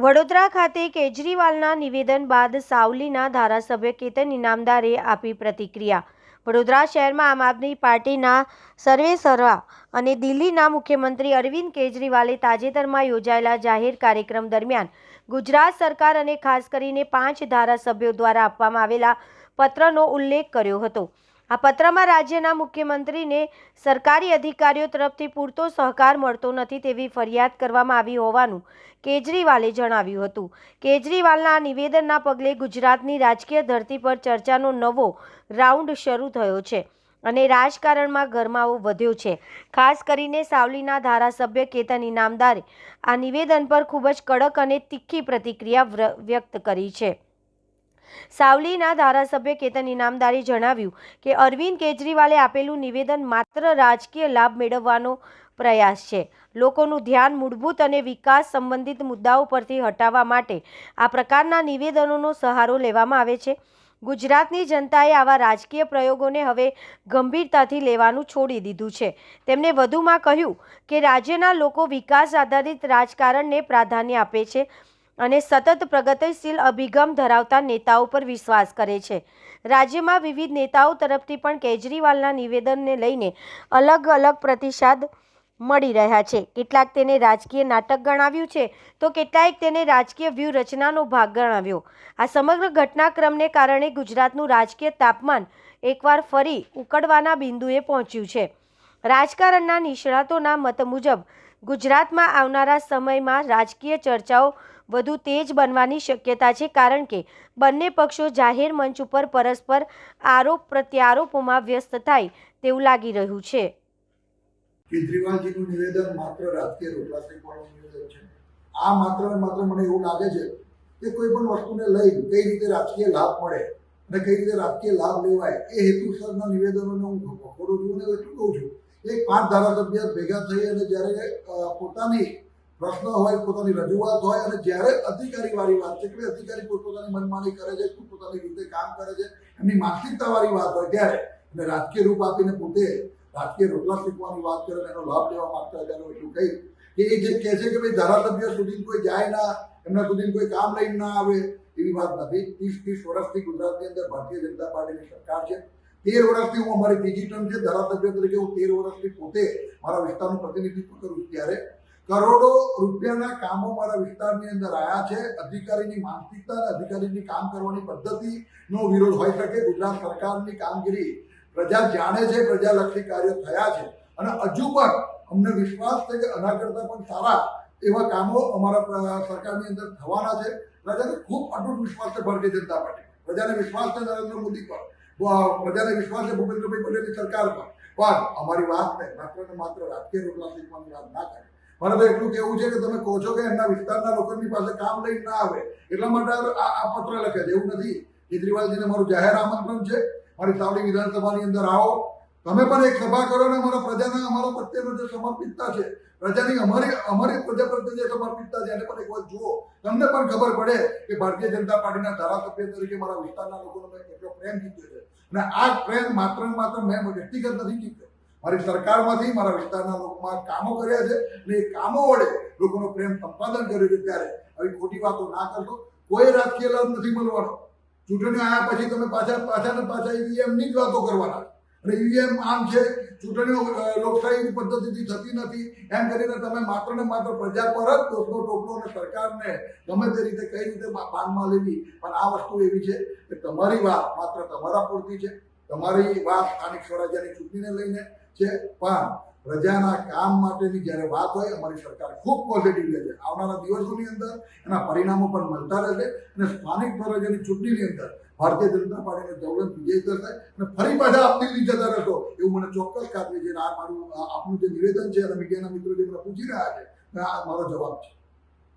વડોદરા ખાતે કેજરીવાલના નિવેદન બાદ સાવલીના ધારાસભ્ય કેતન ઇનામદારે આપી પ્રતિક્રિયા। વડોદરા શહેરમાં આમ આદમી પાર્ટીના સર્વેસર્વા અને દિલ્હીના મુખ્યમંત્રી અરવિંદ કેજરીવાલે તાજેતરમાં યોજાયેલા જાહેર કાર્યક્રમ દરમિયાન ગુજરાત સરકાર અને ખાસ કરીને 5 ધારાસભ્યો દ્વારા આપવામાં આવેલા પત્રનો ઉલ્લેખ કર્યો હતો। આ પત્રમાં રાજ્યના મુખ્યમંત્રીને સરકારી અધિકારીઓ તરફથી પૂરતો સહકાર મળતો નથી તેવી ફરિયાદ કરવામાં આવી હોવાનું કેજરીવાલે જણાવ્યું હતું। કેજરીવાલના આ નિવેદનના પગલે ગુજરાતની રાજકીય ધરતી પર ચર્ચાનો નવો રાઉન્ડ શરૂ થયો છે અને રાજકારણમાં ગરમાવો વધ્યો છે। ખાસ કરીને સાવલીના ધારાસભ્ય કેતન ઇનામદારે આ નિવેદન પર ખૂબ જ કડક અને તીખી પ્રતિક્રિયા વ્યક્ત કરી છે। સાવલીના ધારાસભ્ય કેતન ઇનામદારે જણાવ્યું કે અરવિંદ કેજરીવાલે આપેલું નિવેદન માત્ર રાજકીય લાભ મેળવવાનો પ્રયાસ છે। લોકોનું ધ્યાન મૂળભૂત અને વિકાસ સંબંધિત મુદ્દાઓ પરથી હટાવવા માટે આ પ્રકારના નિવેદનોનો સહારો લેવામાં આવે છે। ગુજરાતની જનતાએ આવા રાજકીય પ્રયોગોને હવે ગંભીરતાથી લેવાનું છોડી દીધું છે। તેમણે વધુમાં કહ્યું કે રાજ્યના લોકો વિકાસ આધારિત રાજકારણને પ્રાધાન્ય આપે છે અને સતત પ્રગતિશીલ અભિગમ ધરાવતા નેતાઓ પર વિશ્વાસ કરે છે। રાજ્યમાં વિવિધ નેતાઓ તરફથી પણ કેજરીવાલના નિવેદનને લઈને અલગ અલગ પ્રતિસાદ મળી રહ્યા છે। કેટલાક તેને રાજકીય નાટક ગણાવ્યું છે તો કેટલાક તેને રાજકીય વ્યૂહરચનાનો ભાગ ગણાવ્યો। આ સમગ્ર ઘટનાક્રમને કારણે ગુજરાતનું રાજકીય તાપમાન એકવાર ફરી ઉકળવાના બિંદુએ પહોંચ્યું છે। રાજકારણના નિષ્ણાતોના મત મુજબ ગુજરાતમાં આવનારા સમયમાં રાજકીય ચર્ચાઓ વધુ તેજ બનવાની શક્યતા છે કારણ કે બંને પક્ષો જાહેર મંચ ઉપર પરસ્પર આરોપ પ્રત્યારોપોમાં વ્યસ્ત થાય તેવું લાગી રહ્યું છે। કેજરીવાલજીનું નિવેદન માત્ર રાજકીય રોટલા શેકવાનું નિવેદન છે। આ માત્ર ને માત્ર મને એવું લાગે છે કે કોઈ પણ વસ્તુને લઈ કઈ રીતે રાજકીય લાભ મળે અને કઈ રીતે રાજકીય લાભ લેવાય એ હેતુસરના નિવેદનોને હું વખોડું છું અને એટલું કહું છું કે 5 ધારાસભ્ય ભેગા થઈ અને જ્યારે પોતાની પ્રશ્ન હોય, પોતાની રજૂઆત હોય અને જ્યારે અધિકારીવાળી વાત છે કે અધિકારી પોતાની મનમાની કરે છે, પોતાની રીતે કામ કરે છે, એમની માનસિકતાવાળી વાત હોય ત્યારે અને રાજકીય રૂપ આપીને પોતે રાજકીય રોટલા શેકવાની વાત કરે એનો લાભ લેવા માંગતા હોય તેનું એટલું કહ્યું કે એ જે કહે છે કે ભાઈ ધારાસભ્ય સુધી કોઈ જાય ના, એમના સુધી કોઈ કામ લઈને ના આવે એવી વાત નથી। 30 વર્ષથી ગુજરાતની અંદર ભારતીય જનતા પાર્ટીની સરકાર છે। 13 વર્ષથી હું અમારી ત્રીજી ટર્મ છે ધારાસભ્ય તરીકે હું 13 વર્ષથી પોતે મારા વિસ્તારનું પ્રતિનિધિત્વ કરું છું ત્યારે કરોડો રૂપિયાના કામો મારા વિસ્તારની અંદર આવ્યા છે। અધિકારીની માનસિકતા અને અધિકારીની કામ કરવાની પદ્ધતિનો વિરોધ હોઈ શકે। ગુજરાત સરકારની કામગીરી પ્રજા જાણે છે, પ્રજાલક્ષી કાર્યો થયા છે અને હજુ પણ અમને વિશ્વાસ છે કે આના કરતાં પણ સારા એવા કામો અમારા સરકારની અંદર થવાના છે। પ્રજાને ખૂબ અટૂટ વિશ્વાસ છે ભારતીય જનતા પાર્ટી, પ્રજાને વિશ્વાસ છે નરેન્દ્ર મોદી પર, પ્રજાને વિશ્વાસ છે ભૂપેન્દ્રભાઈ પટેલની સરકાર પર, પણ અમારી વાતને માત્ર ને માત્ર રાજકીય રોટલા શેકવાની વાત ના કરે। મારે તો એટલું કહેવું છે કે તમે કહો છો કે એમના વિસ્તારના લોકોની પાસે કામ લઈને ના આવે એટલા માટે આ પત્ર લખે છે, એવું નથી। કેજરીવાલજીને મારું જાહેર આમંત્રણ છે, મારી સાવલી વિધાનસભાની અંદર આવો, તમે પણ એક સભા કરો ને અમારા પ્રજાને અમારા પ્રત્યેનો જે સમર્પિતતા છે, પ્રજાની અમારી પ્રજા પ્રત્યે જે સમર્પિતતા છે એને પણ એક વાત જુઓ, તમને પણ ખબર પડે કે ભારતીય જનતા પાર્ટીના ધારાસભ્ય તરીકે મારા વિસ્તારના લોકોનો મેં કેટલો પ્રેમ જીત્યો છે અને આ પ્રેમ માત્ર ને માત્ર મેં વ્યક્તિગત નથી જીત્યો, મારી સરકારમાંથી મારા વિસ્તારના લોકોમાં કામો કર્યા છે અને એ કામો વડે લોકોનો પ્રેમ સંપાદન કર્યું છે। ત્યારે આવી ખોટી વાતો ના કરશો, કોઈ રાજકીય લાભ નથી મળવાનો। ચૂંટણી આવ્યા પછી તમે પાછા ઈવીએમની જ વાતો કરવાના અને ઈવીએમ આમ છે, ચૂંટણીઓ લોકશાહી પદ્ધતિથી થતી નથી એમ કરીને તમે માત્ર ને માત્ર પ્રજા પર જ દોષનો ટોપલો અને સરકારને ગમે તે રીતે કઈ રીતે બાનમાં લેવી। પણ આ વસ્તુ એવી છે કે તમારી વાત માત્ર તમારા પૂરતી છે, તમારી વાત સ્થાનિક સ્વરાજ્યની ચૂંટણીને લઈને છે, પણ પ્રજાના કામ માટેની જ્યારે વાત હોય અમારી સરકાર ખૂબ પોઝિટિવ લે છે। આવનારા દિવસોની અંદર એના પરિણામો પણ મળતા રહેશે અને સ્થાનિક સ્વરાજ્યની ચૂંટણીની અંદર ભારતીય જનતા પાર્ટીનો જવલંત વિજય થશે અને ફરી પાછા આપ દિલ્હી જતા રહેશો એવું મને ચોક્કસ ખાતરી છે। આ મારું આપનું જે નિવેદન છે અને મીડિયાના મિત્રો જે મને પૂછી રહ્યા છે આ મારો જવાબ છે।